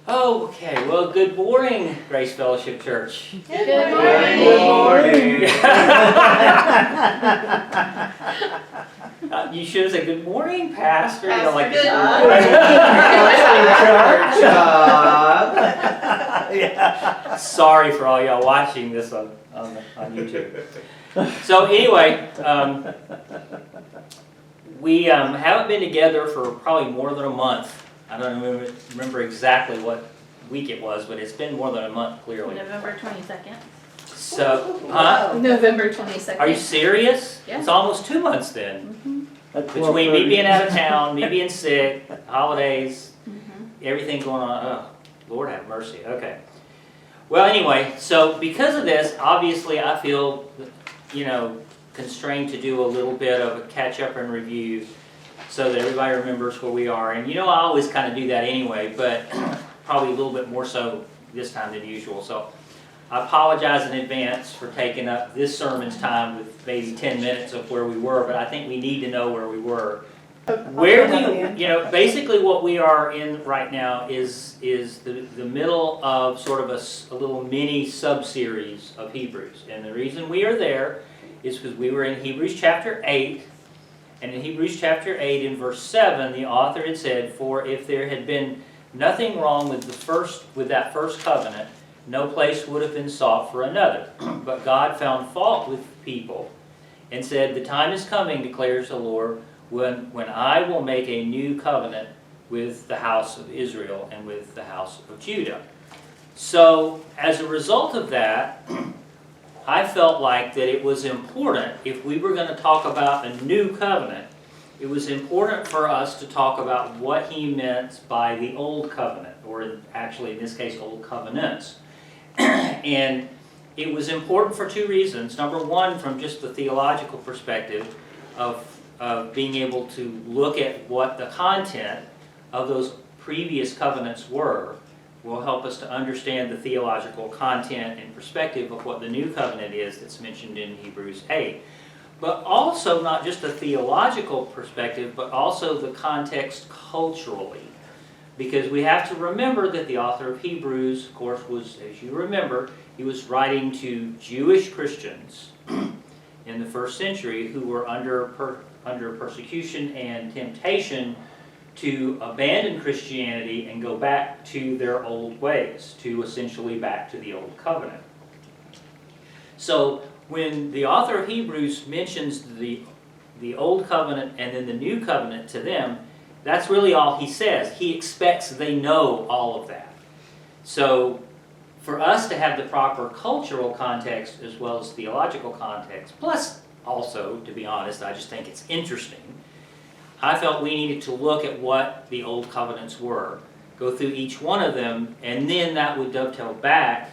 Oh, okay. Well, good morning, Grace Fellowship Church. Good morning. Good morning. You should have said good morning, Pastor. Pastor, like good Yeah. Sorry for all y'all watching this on YouTube. So anyway, we haven't been together for probably more than a month. I don't remember exactly what week it was, but it's been more than a month, clearly. November 22nd. So, huh? November 22nd. Are you serious? Yeah. It's almost 2 months then. Mm-hmm. Between me being out of town, me being sick, holidays, Mm-hmm. everything going on. Oh, Lord have mercy. Okay. Well, anyway, so because of this, obviously I feel, constrained to do a little bit of a catch-up and review so that everybody remembers where we are. And I always kind of do that anyway, but probably a little bit more so this time than usual. So I apologize in advance for taking up this sermon's time with maybe 10 minutes of where we were, but I think we need to know where we were. Basically what we are in right now is the middle of sort of a little mini sub-series of Hebrews. And the reason we are there is because we were in Hebrews chapter 8, and in Hebrews chapter 8 in verse 7, the author had said, "For if there had been nothing wrong with that first covenant, no place would have been sought for another. But God found fault with people and said, 'The time is coming, declares the Lord, when I will make a new covenant with the house of Israel and with the house of Judah.'" So, as a result of that, I felt like that it was important, if we were going to talk about a new covenant, it was important for us to talk about what he meant by the old covenant, or actually in this case, old covenants. And it was important for two reasons. Number one, from just the theological perspective of being able to look at what the content of those previous covenants were, will help us to understand the theological content and perspective of what the new covenant is that's mentioned in Hebrews 8. But also not just a theological perspective, but also the context culturally. Because we have to remember that the author of Hebrews, of course, was, as you remember, he was writing to Jewish Christians in the first century who were under persecution and temptation to abandon Christianity and go back to their old ways, to essentially back to the old covenant. So when the author of Hebrews mentions the old covenant and then the new covenant to them, that's really all he says. He expects they know all of that. So for us to have the proper cultural context as well as theological context, plus also, to be honest, I just think it's interesting, I felt we needed to look at what the old covenants were, go through each one of them, and then that would dovetail back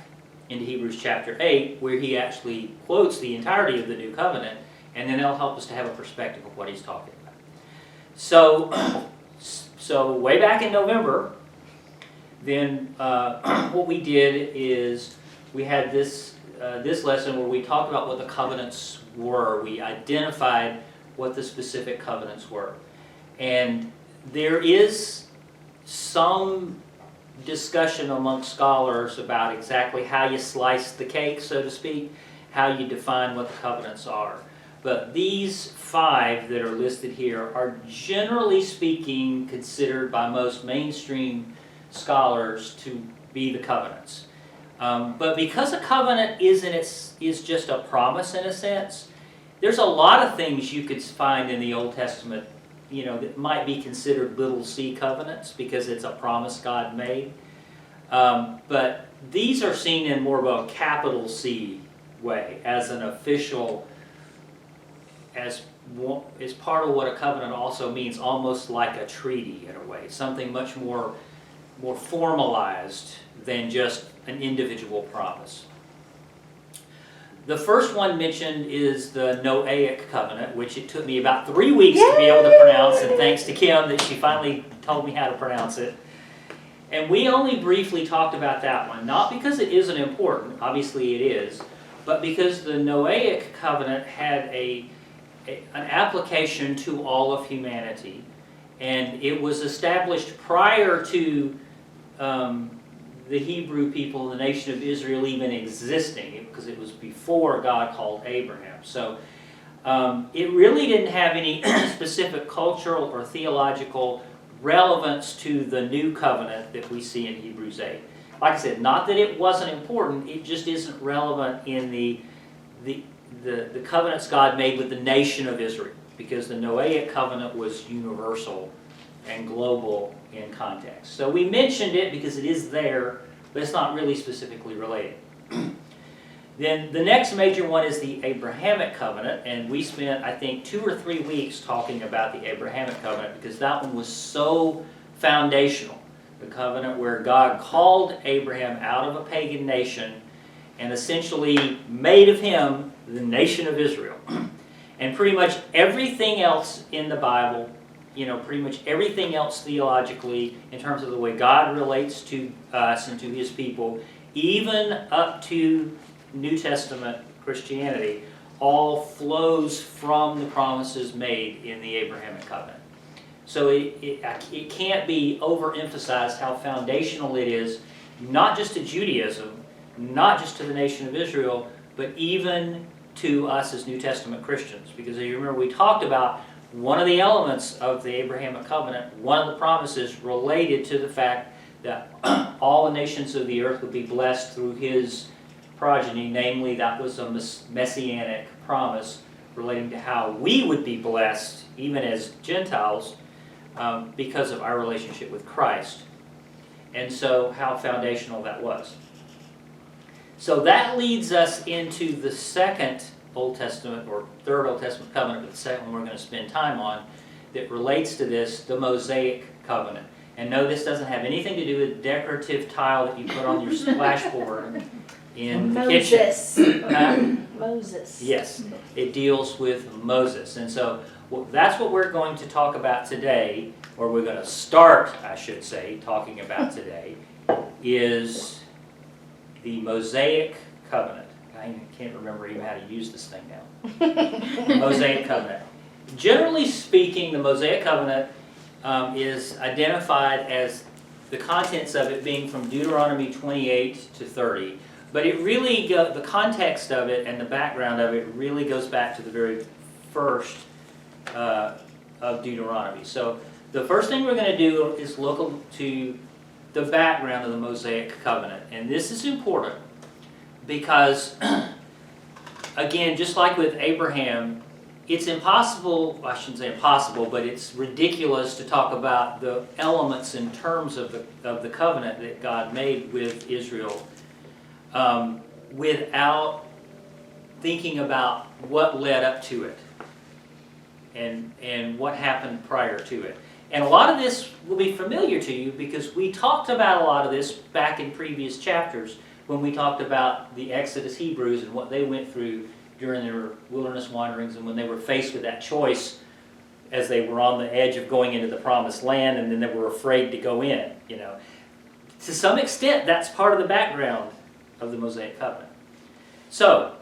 into Hebrews chapter 8, where he actually quotes the entirety of the new covenant, and then it'll help us to have a perspective of what he's talking about. So way back in November, then what we did is we had this lesson where we talked about what the covenants were. We identified what the specific covenants were. And there is some discussion among scholars about exactly how you slice the cake, so to speak, how you define what the covenants are. But these 5 that are listed here are generally speaking considered by most mainstream scholars to be the covenants. But because a covenant is just a promise in a sense, there's a lot of things you could find in the Old Testament, that might be considered little c covenants because it's a promise God made. But these are seen in more of a capital C way, as an official, as part of what a covenant also means, almost like a treaty in a way, something much more formalized than just an individual promise. The first one mentioned is the Noahic covenant, which it took me about 3 weeks to be able to pronounce, and thanks to Kim that she finally told me how to pronounce it. And we only briefly talked about that one, not because it isn't important, obviously it is, but because the Noahic covenant had an application to all of humanity. And it was established prior to the Hebrew people, the nation of Israel even existing, because it was before God called Abraham. So it really didn't have any specific cultural or theological relevance to the new covenant that we see in Hebrews 8. Like I said, not that it wasn't important, it just isn't relevant in the covenants God made with the nation of Israel, because the Noahic covenant was universal and global in context. So we mentioned it because it is there, but it's not really specifically related. Then the next major one is the Abrahamic covenant, and we spent, I think, 2 or 3 weeks talking about the Abrahamic covenant because that one was so foundational. The covenant where God called Abraham out of a pagan nation and essentially made of him the nation of Israel. And pretty much everything else in the Bible, pretty much everything else theologically in terms of the way God relates to us and to his people, even up to New Testament Christianity, all flows from the promises made in the Abrahamic covenant. So it can't be overemphasized how foundational it is, not just to Judaism, not just to the nation of Israel, but even to us as New Testament Christians. Because if you remember, we talked about one of the elements of the Abrahamic covenant, one of the promises related to the fact that all the nations of the earth would be blessed through his progeny, namely that was a messianic promise relating to how we would be blessed, even as Gentiles, because of our relationship with Christ. And so how foundational that was. So that leads us into the second Old Testament, or third Old Testament covenant, but the second one we're going to spend time on, that relates to this, the Mosaic covenant. And no, this doesn't have anything to do with decorative tile that you put on your splashboard in the kitchen. Moses. Yes, it deals with Moses. And so that's what we're going to talk about today, or we're going to start, I should say, talking about today, is the Mosaic covenant. I can't remember even how to use this thing now. The Mosaic covenant. Generally speaking, the Mosaic covenant is identified as the contents of it being from Deuteronomy 28 to 30. But it really, the context of it and the background of it really goes back to the very first of Deuteronomy. So the first thing we're going to do is look to the background of the Mosaic covenant. And this is important because, again, just like with Abraham, it's impossible, I shouldn't say impossible, but it's ridiculous to talk about the elements in terms of the covenant that God made with Israel without thinking about what led up to it and what happened prior to it. And a lot of this will be familiar to you because we talked about a lot of this back in previous chapters when we talked about the Exodus Hebrews and what they went through during their wilderness wanderings and when they were faced with that choice as they were on the edge of going into the promised land and then they were afraid to go in, To some extent, that's part of the background of the Mosaic covenant. So,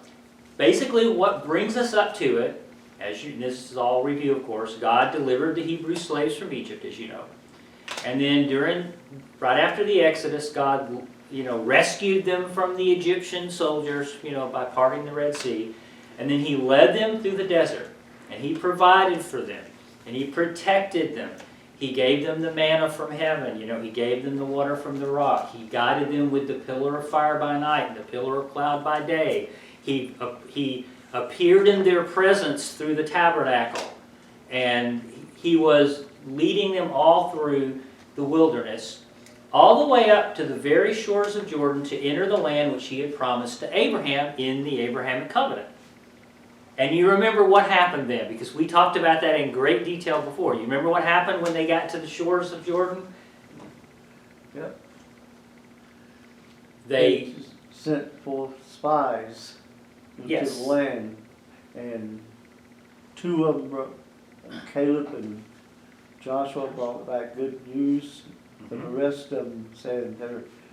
basically what brings us up to it, this is all review of course, God delivered the Hebrew slaves from Egypt, as you know. And then right after the Exodus, God rescued them from the Egyptian soldiers, by parting the Red Sea. And then he led them through the desert. And he provided for them. And he protected them. He gave them the manna from heaven. He gave them the water from the rock. He guided them with the pillar of fire by night and the pillar of cloud by day. He appeared in their presence through the tabernacle. And he was leading them all through the wilderness, all the way up to the very shores of Jordan to enter the land which he had promised to Abraham in the Abrahamic covenant. And you remember what happened then, because we talked about that in great detail before. You remember what happened when they got to the shores of Jordan? Yep. They sent forth spies into Yes. the land, and 2 of them brought, Caleb and Joshua brought back good news, and the rest of them said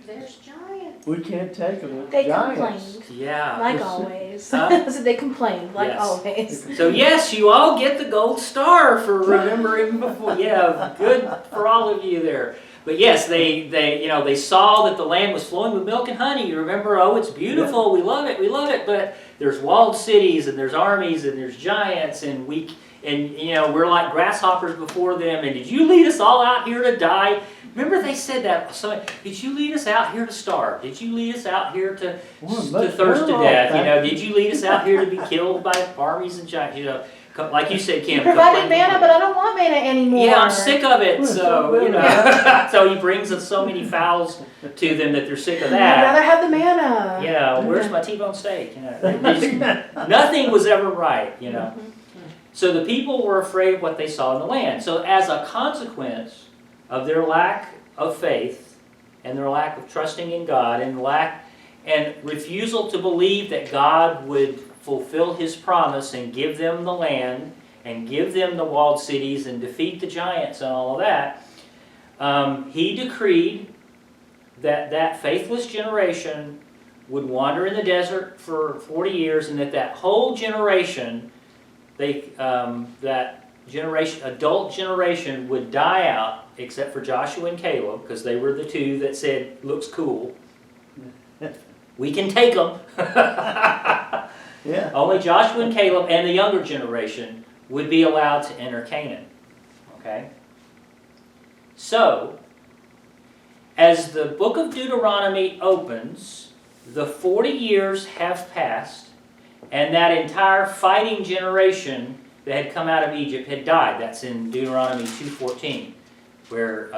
There's giants. we can't take them. They giants. complained, Yeah. like always. Huh? So they complained, like Yes. always. So yes, you all get the gold star for remembering before. Yeah, good for all of you there. But yes, they saw that the land was flowing with milk and honey. You remember, oh, it's beautiful, we love it, but there's walled cities, and there's armies, and there's giants, and we're like grasshoppers before them, and did you lead us all out here to die? Remember they said that, so, did you lead us out here to starve? Did you lead us out here to thirst to death? Did you lead us out here to be killed by armies and giants? Like you said, Kim. You provided manna, but I don't want manna anymore. Yeah, I'm sick of it. So, so he brings us so many fowls to them that they're sick of that. I'd rather have the manna. Where's my T-bone steak? Nothing was ever right, So the people were afraid of what they saw in the land. So as a consequence of their lack of faith and their lack of trusting in God and refusal to believe that God would fulfill His promise and give them the land and give them the walled cities and defeat the giants and all of that, He decreed that faithless generation would wander in the desert for 40 years, and that whole generation, adult generation would die out, except for Joshua and Caleb, because they were the two that said, looks cool. We can take them. Yeah. Only Joshua and Caleb and the younger generation would be allowed to enter Canaan. Okay? So, as the book of Deuteronomy opens, the 40 years have passed, and that entire fighting generation that had come out of Egypt had died. That's in Deuteronomy 2:14, where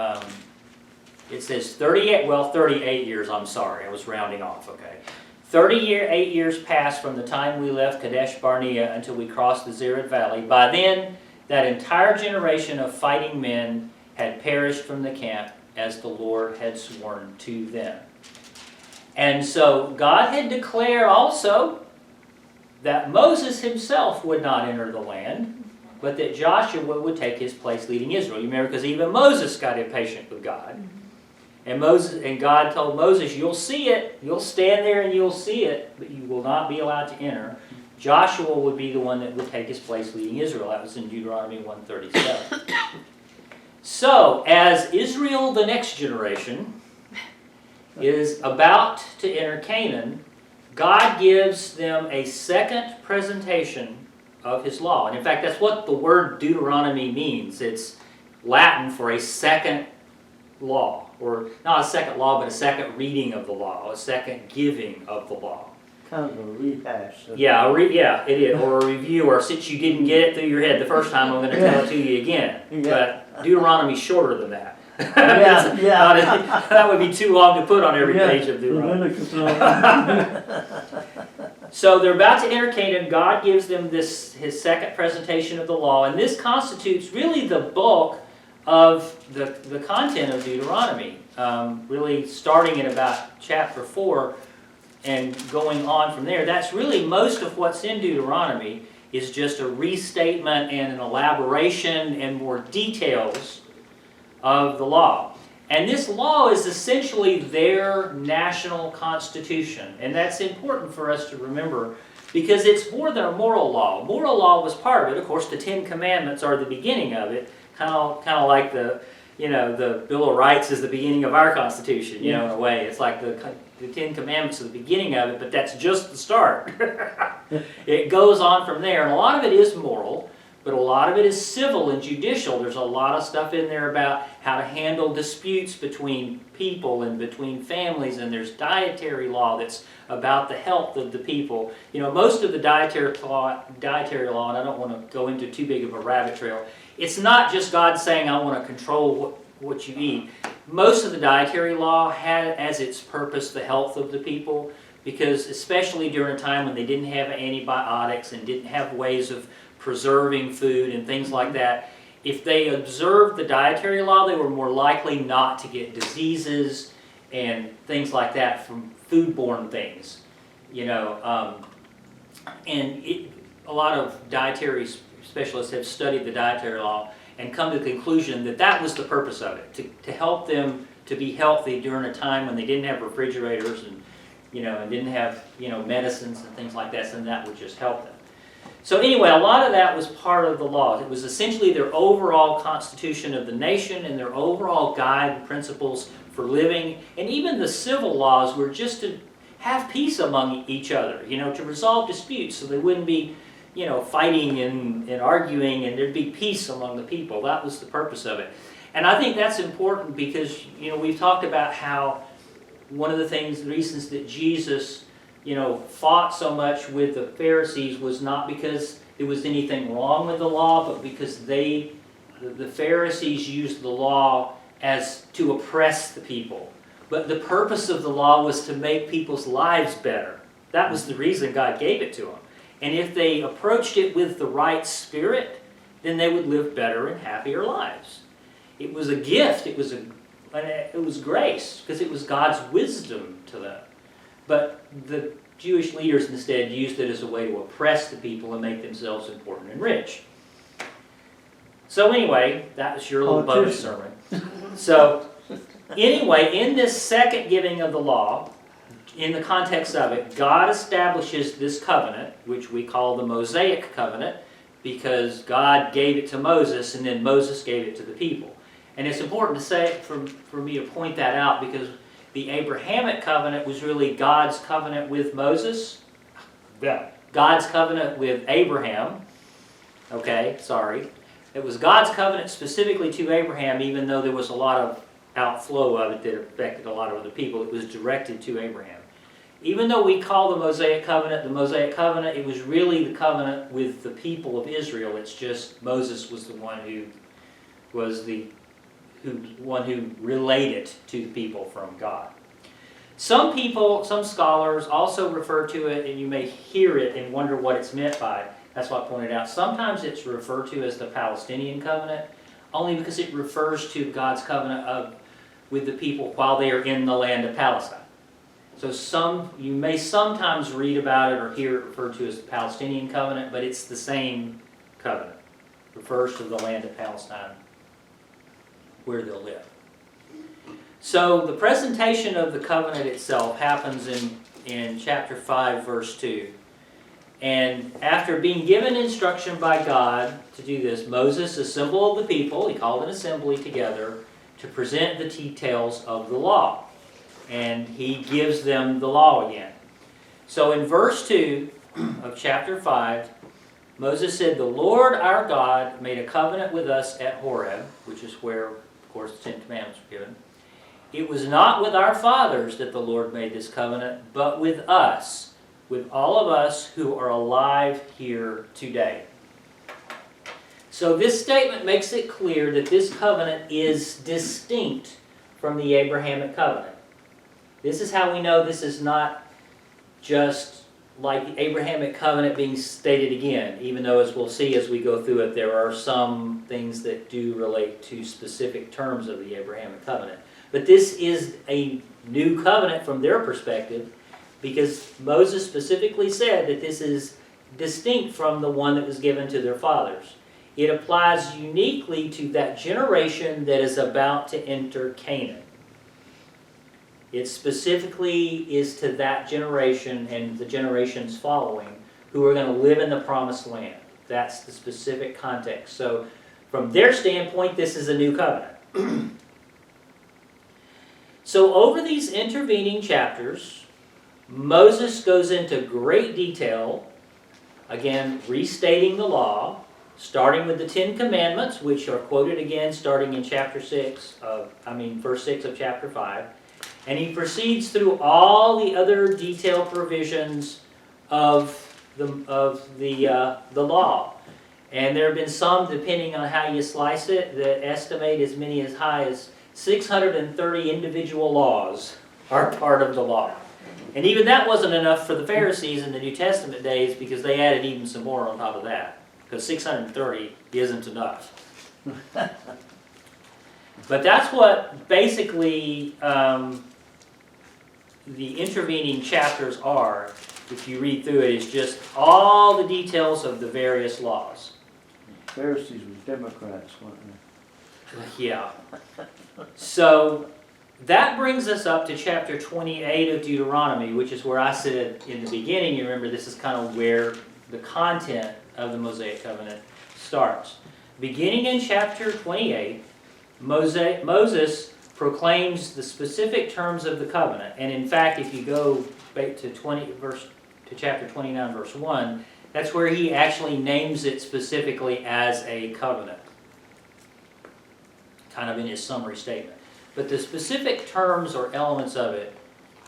it says 38 years, I'm sorry, I was rounding off, okay. 38 years passed from the time we left Kadesh Barnea until we crossed the Zered Valley. By then, that entire generation of fighting men had perished from the camp as the Lord had sworn to them. And so God had declared also that Moses himself would not enter the land, but that Joshua would take his place leading Israel. You remember, because even Moses got impatient with God. And God told Moses, you'll see it, you'll stand there and you'll see it, but you will not be allowed to enter. Joshua would be the one that would take his place leading Israel. That was in Deuteronomy 1:37. So, as Israel, the next generation, is about to enter Canaan, God gives them a second presentation of His law. And in fact, that's what the word Deuteronomy means. It's Latin for a second law. Or not a second law, but a second reading of the law, a second giving of the law. Kind of a rehash. Yeah, it is. Or a review, or since you didn't get it through your head the first time, I'm going to tell it to you again. Yeah. But Deuteronomy's shorter than that. Yeah. That would be too long to put on every page of Deuteronomy. So they're about to enter Canaan. God gives them His second presentation of the law, and this constitutes really the bulk of the content of Deuteronomy, really starting at about chapter 4 and going on from there. That's really most of what's in Deuteronomy is just a restatement and an elaboration and more details of the law. And this law is essentially their national constitution, and that's important for us to remember because it's more than a moral law. Moral law was part of it. Of course, the Ten Commandments are the beginning of it. Kind of like the Bill of Rights is the beginning of our Constitution, in a way. It's like the Ten Commandments are the beginning of it, but that's just the start. It goes on from there, and a lot of it is moral, but a lot of it is civil and judicial. There's a lot of stuff in there about how to handle disputes between people and between families, and there's dietary law that's about the health of the people. Most of the dietary law, and I don't want to go into too big of a rabbit trail, it's not just God saying, I want to control what you eat. Most of the dietary law had as its purpose the health of the people, because especially during a time when they didn't have antibiotics and didn't have ways of preserving food and things like that, if they observed the dietary law, they were more likely not to get diseases and things like that from foodborne things. A lot of dietary specialists have studied the dietary law and come to the conclusion that that was the purpose of it, to help them to be healthy during a time when they didn't have refrigerators and didn't have medicines and things like that, and that would just help them. So anyway, a lot of that was part of the laws. It was essentially their overall constitution of the nation and their overall guide and principles for living. And even the civil laws were just to have peace among each other, to resolve disputes so they wouldn't be, fighting and arguing, and there'd be peace among the people. That was the purpose of it. And I think that's important because, we've talked about how one of the reasons that Jesus fought so much with the Pharisees was not because there was anything wrong with the law, but because the Pharisees used the law as to oppress the people. But the purpose of the law was to make people's lives better. That was the reason God gave it to them. And if they approached it with the right spirit, then they would live better and happier lives. It was a gift. It was grace because it was God's wisdom to them. But the Jewish leaders instead used it as a way to oppress the people and make themselves important and rich. So anyway, that was your little bonus sermon. So anyway, in this second giving of the law, in the context of it, God establishes this covenant, which we call the Mosaic covenant, because God gave it to Moses and then Moses gave it to the people. And it's important to say, for me to point that out, because the Abrahamic covenant was really God's covenant with Moses. Yeah. God's covenant with Abraham. Okay, sorry. It was God's covenant specifically to Abraham, even though there was a lot of outflow of it that affected a lot of other people. It was directed to Abraham. Even though we call the Mosaic covenant, it was really the covenant with the people of Israel. It's just Moses was the one who related to the people from God. Some scholars also refer to it, and you may hear it and wonder what it's meant by. That's why I pointed out. Sometimes it's referred to as the Palestinian covenant, only because it refers to God's covenant with the people while they are in the land of Palestine. So you may sometimes read about it or hear it referred to as the Palestinian covenant, but it's the same covenant. It refers to the land of Palestine where they'll live. So the presentation of the covenant itself happens in chapter 5, verse 2. And after being given instruction by God to do this, Moses assembled the people, he called an assembly together, to present the details of the law. And he gives them the law again. So in verse 2 of chapter 5, Moses said, "The Lord our God made a covenant with us at Horeb," which is where, of course, the Ten Commandments were given. "It was not with our fathers that the Lord made this covenant, but with us, with all of us who are alive here today." So this statement makes it clear that this covenant is distinct from the Abrahamic covenant. This is how we know this is not just like the Abrahamic covenant being stated again, even though, as we'll see as we go through it, there are some things that do relate to specific terms of the Abrahamic covenant. But this is a new covenant from their perspective, because Moses specifically said that this is distinct from the one that was given to their fathers. It applies uniquely to that generation that is about to enter Canaan. It specifically is to that generation and the generations following who are going to live in the promised land. That's the specific context. So from their standpoint, this is a new covenant. So over these intervening chapters, Moses goes into great detail, again, restating the law, starting with the Ten Commandments, which are quoted again starting in verse 6 of chapter 5. And he proceeds through all the other detailed provisions of the law. And there have been some, depending on how you slice it, that estimate as many as high as 630 individual laws are part of the law. And even that wasn't enough for the Pharisees in the New Testament days, because they added even some more on top of that. Because 630 isn't enough. But that's what basically the intervening chapters are, if you read through it, is just all the details of the various laws. Pharisees were Democrats, weren't they? Yeah. So that brings us up to chapter 28 of Deuteronomy, which is where I said in the beginning. You remember this is kind of where the content of the Mosaic covenant starts. Beginning in chapter 28, Moses proclaims the specific terms of the covenant. And in fact, if you go back to chapter 29, verse 1, that's where he actually names it specifically as a covenant, kind of in his summary statement. But the specific terms or elements of it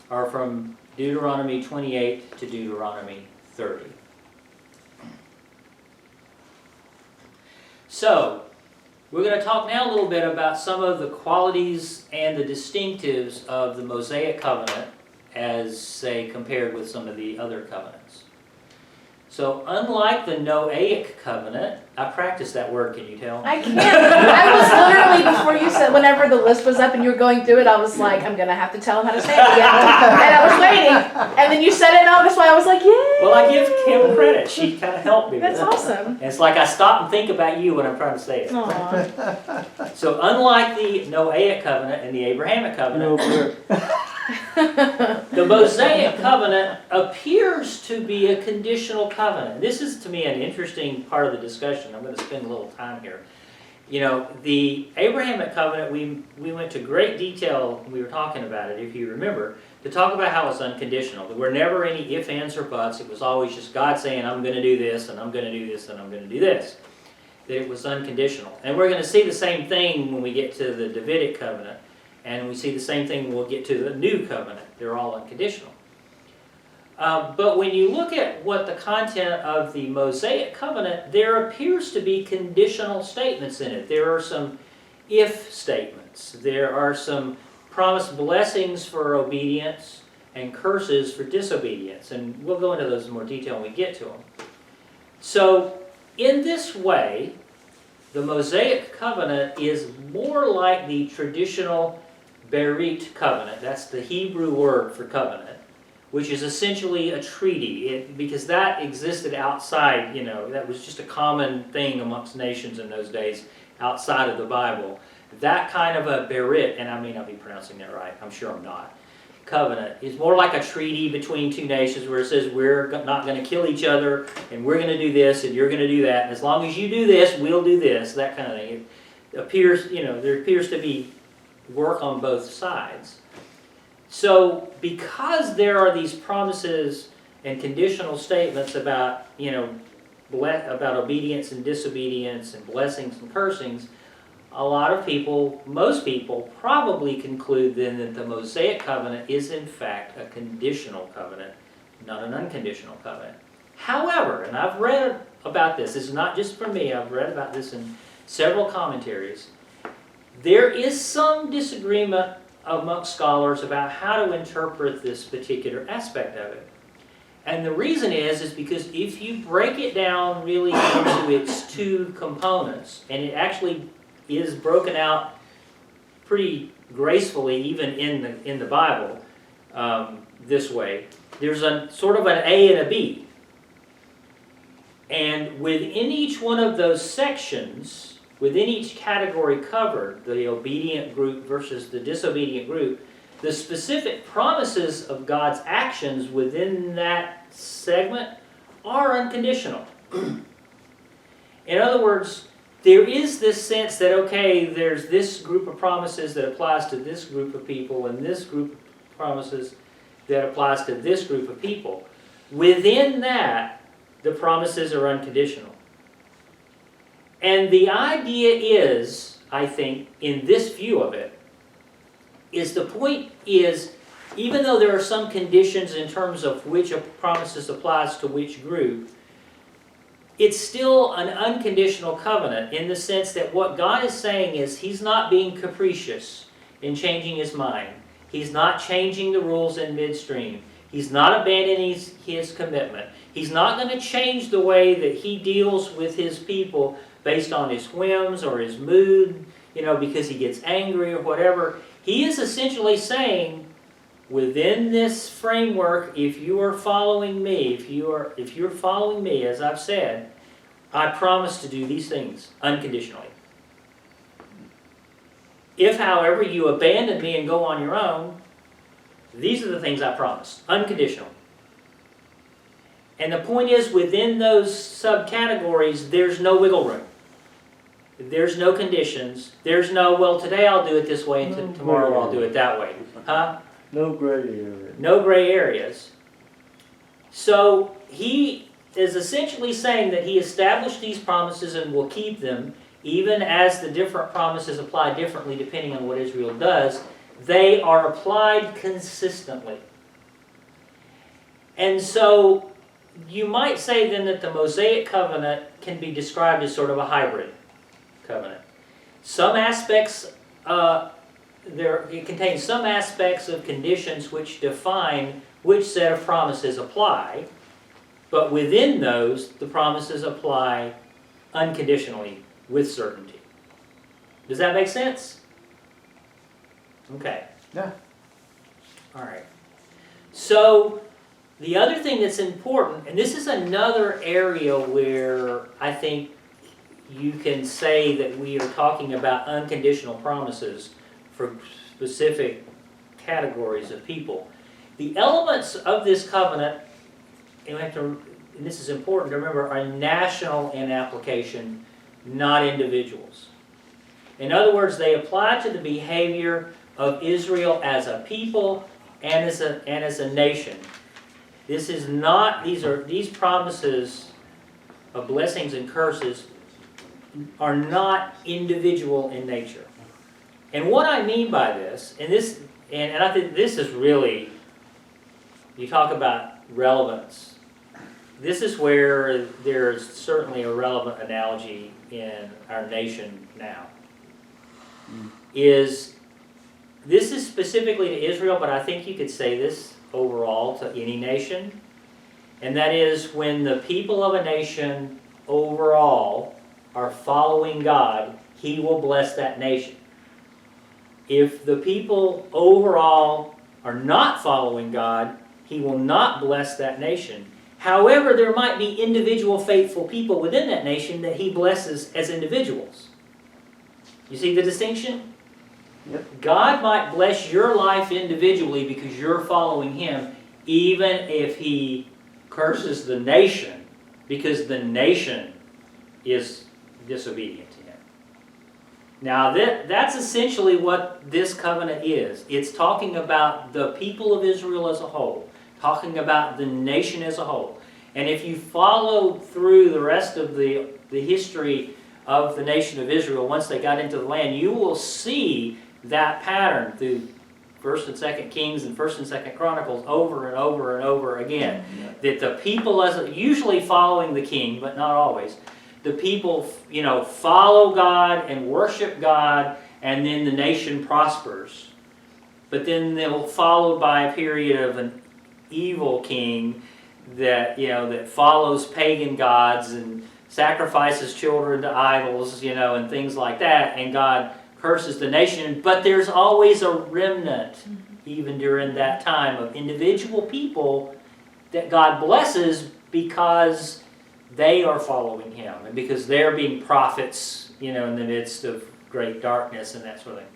are from Deuteronomy 28 to Deuteronomy 30. So, we're going to talk now a little bit about some of the qualities and the distinctives of the Mosaic covenant as, say, compared with some of the other covenants. So, unlike the Noahic covenant, I practiced that word, can you tell? I can't. I was literally, before you said, whenever the list was up and you were going through it, I was like, I'm going to have to tell him how to say it again. And I was waiting. And then you said it, and that's why I was like, yay. Well, I give Kim credit. She kind of helped me with That's it. awesome. And it's like I stop and think about you when I'm trying to say it. Aww. So, unlike the Noahic covenant and the Abrahamic covenant, the Mosaic covenant appears to be a conditional covenant. This is, to me, an interesting part of the discussion. I'm going to spend a little time here. You know, the Abrahamic covenant, we went to great detail when we were talking about it, if you remember, to talk about how it's unconditional. There were never any ifs, ands, or buts. It was always just God saying, I'm going to do this, and I'm going to do this, and I'm going to do this. That it was unconditional. And we're going to see the same thing when we get to the Davidic covenant. And we see the same thing when we'll get to the new covenant. They're all unconditional. But when you look at what the content of the Mosaic covenant, there appears to be conditional statements in it. There are some if statements. There are some promised blessings for obedience and curses for disobedience. And we'll go into those in more detail when we get to them. So, in this way, the Mosaic covenant is more like the traditional Berit covenant. That's the Hebrew word for covenant, which is essentially a treaty. Because that existed outside, that was just a common thing amongst nations in those days outside of the Bible. That kind of a Berit, and I may not be pronouncing that right, I'm sure I'm not, covenant is more like a treaty between two nations where it says we're not going to kill each other and we're going to do this and you're going to do that. And as long as you do this, we'll do this, that kind of thing. It appears, there appears to be work on both sides. So because there are these promises and conditional statements about, about obedience and disobedience and blessings and cursings, a lot of people, most people, probably conclude then that the Mosaic covenant is in fact a conditional covenant, not an unconditional covenant. However, and I've read about this is not just from me, I've read about this in several commentaries, there is some disagreement amongst scholars about how to interpret this particular aspect of it. And the reason is because if you break it down really into its two components, and it actually is broken out pretty gracefully even in the Bible this way, there's a sort of an A and a B. And within each one of those sections, within each category covered, the obedient group versus the disobedient group, the specific promises of God's actions within that segment are unconditional. In other words, there is this sense that, okay, there's this group of promises that applies to this group of people and this group of promises that applies to this group of people. Within that, the promises are unconditional. And the idea is, I think, in this view of it, is the point is, even though there are some conditions in terms of which of promises applies to which group, it's still an unconditional covenant in the sense that what God is saying is He's not being capricious in changing His mind. He's not changing the rules in midstream. He's not abandoning His commitment. He's not going to change the way that He deals with His people based on His whims or His mood, because He gets angry or whatever. He is essentially saying, within this framework, if you are following me, if you're following me, as I've said, I promise to do these things unconditionally. If, however, you abandon me and go on your own, these are the things I promise, unconditional. And the point is, within those subcategories, there's no wiggle room. There's no conditions. There's no, well, today I'll do it this way, and No tomorrow gray I'll do it that way. Huh? No gray area. No gray areas. So he is essentially saying that he established these promises and will keep them, even as the different promises apply differently depending on what Israel does. They are applied consistently. And so you might say then that the Mosaic covenant can be described as sort of a hybrid covenant. Some aspects, it contains some aspects of conditions which define which set of promises apply, but within those, the promises apply unconditionally with certainty. Does that make sense? Okay. Yeah. All right. So the other thing that's important, and this is another area where I think you can say that we are talking about unconditional promises for specific categories of people. The elements of this covenant, and this is important to remember, are national in application, not individuals. In other words, they apply to the behavior of Israel as a people and as a nation. This is not, these promises of blessings and curses are not individual in nature. And what I mean by this, and I think this is really, you talk about relevance. This is where there's certainly a relevant analogy in our nation now. This is specifically to Israel, but I think you could say this overall to any nation. And that is when the people of a nation overall are following God, He will bless that nation. If the people overall are not following God, He will not bless that nation. However, there might be individual faithful people within that nation that He blesses as individuals. You see the distinction? Yep. God might bless your life individually because you're following Him, even if He curses the nation because the nation is disobedient to Him. Now that's essentially what this covenant is. It's talking about the people of Israel as a whole, talking about the nation as a whole. And if you follow through the rest of the history of the nation of Israel, once they got into the land, you will see that pattern through 1st and 2nd Kings and 1st and 2nd Chronicles over and over and over again. That the people, usually following the king, but not always, the people, follow God and worship God, and then the nation prospers. But then they'll followed by a period of an evil king that follows pagan gods and sacrifices children to idols, and things like that, and God curses the nation. But there's always a remnant, even during that time, of individual people that God blesses because they are following Him and because they're being prophets, in the midst of great darkness and that sort of thing.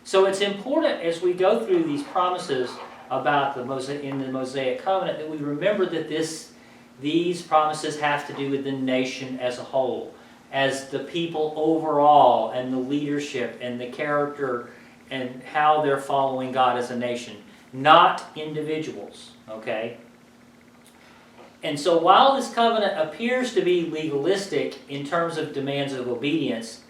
So it's important as we go through these promises about in the Mosaic covenant that we remember that these promises have to do with the nation as a whole, as the people overall, and the leadership and the character and how they're following God as a nation, not individuals, okay? And so while this covenant appears to be legalistic in terms of demands of obedience,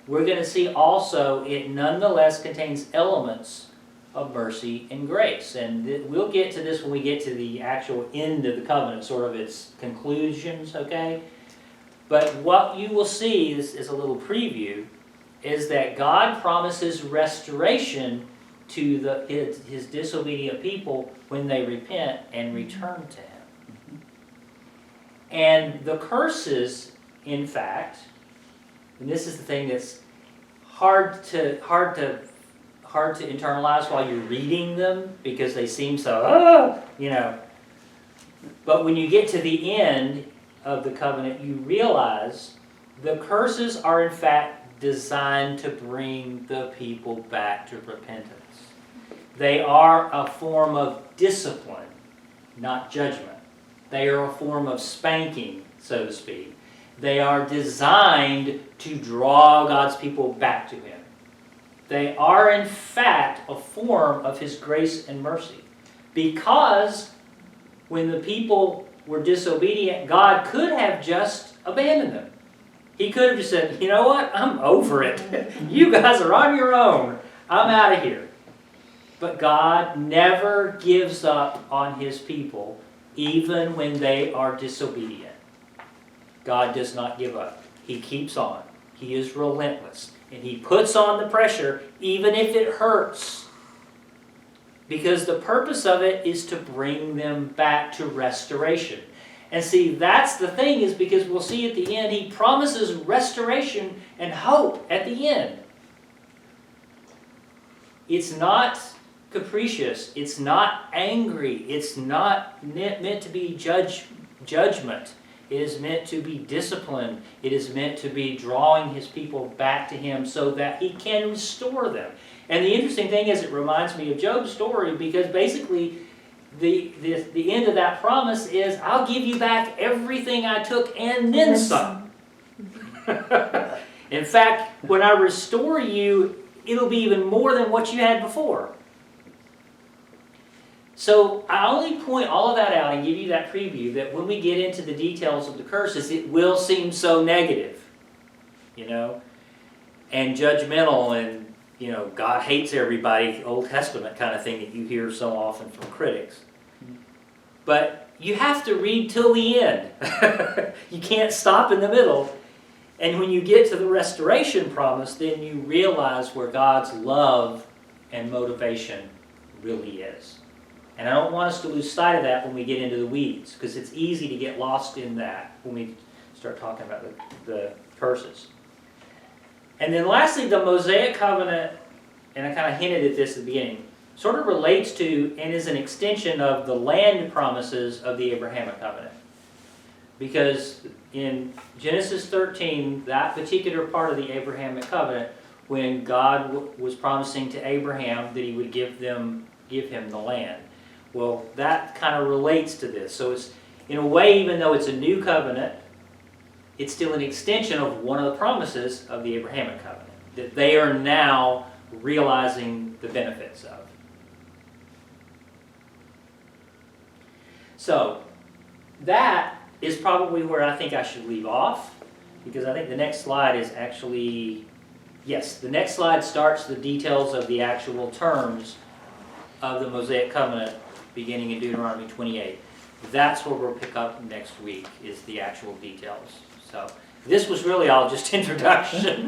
we're going to see also it nonetheless contains elements of mercy and grace. And we'll get to this when we get to the actual end of the covenant, sort of its conclusions, okay? But what you will see, this is a little preview, is that God promises restoration to His disobedient people when they repent and return to Him. And the curses, in fact, and this is the thing that's hard to internalize while you're reading them because they seem so, But when you get to the end of the covenant, you realize the curses are in fact designed to bring the people back to repentance. They are a form of discipline, not judgment. They are a form of spanking, so to speak. They are designed to draw God's people back to Him. They are, in fact, a form of His grace and mercy. Because when the people were disobedient, God could have just abandoned them. He could have just said, you know what, I'm over it. You guys are on your own. I'm out of here. But God never gives up on His people, even when they are disobedient. God does not give up. He keeps on. He is relentless. And He puts on the pressure, even if it hurts. Because the purpose of it is to bring them back to restoration. And see, that's the thing, is because we'll see at the end, He promises restoration and hope at the end. It's not capricious. It's not angry. It's not meant to be judgment. It is meant to be discipline. It is meant to be drawing His people back to Him so that He can restore them. And the interesting thing is, it reminds me of Job's story, because basically the end of that promise is, I'll give you back everything I took and then some. In fact, when I restore you, it'll be even more than what you had before. So I only point all of that out and give you that preview that when we get into the details of the curses, it will seem so negative, and judgmental, and, God hates everybody, Old Testament kind of thing that you hear so often from critics. But you have to read till the end. You can't stop in the middle. And when you get to the restoration promise, then you realize where God's love and motivation really is. And I don't want us to lose sight of that when we get into the weeds, because it's easy to get lost in that when we start talking about the curses. And then lastly, the Mosaic covenant, and I kind of hinted at this at the beginning, sort of relates to and is an extension of the land promises of the Abrahamic covenant. Because in Genesis 13, that particular part of the Abrahamic covenant, when God was promising to Abraham that He would give him the land. Well, that kind of relates to this. So it's, in a way, even though it's a new covenant, it's still an extension of one of the promises of the Abrahamic covenant that they are now realizing the benefits of. So, that is probably where I think I should leave off, because I think the next slide is actually, yes, the next slide starts the details of the actual terms of the Mosaic covenant beginning in Deuteronomy 28. That's where we'll pick up next week, is the actual details. So this was really all just introduction.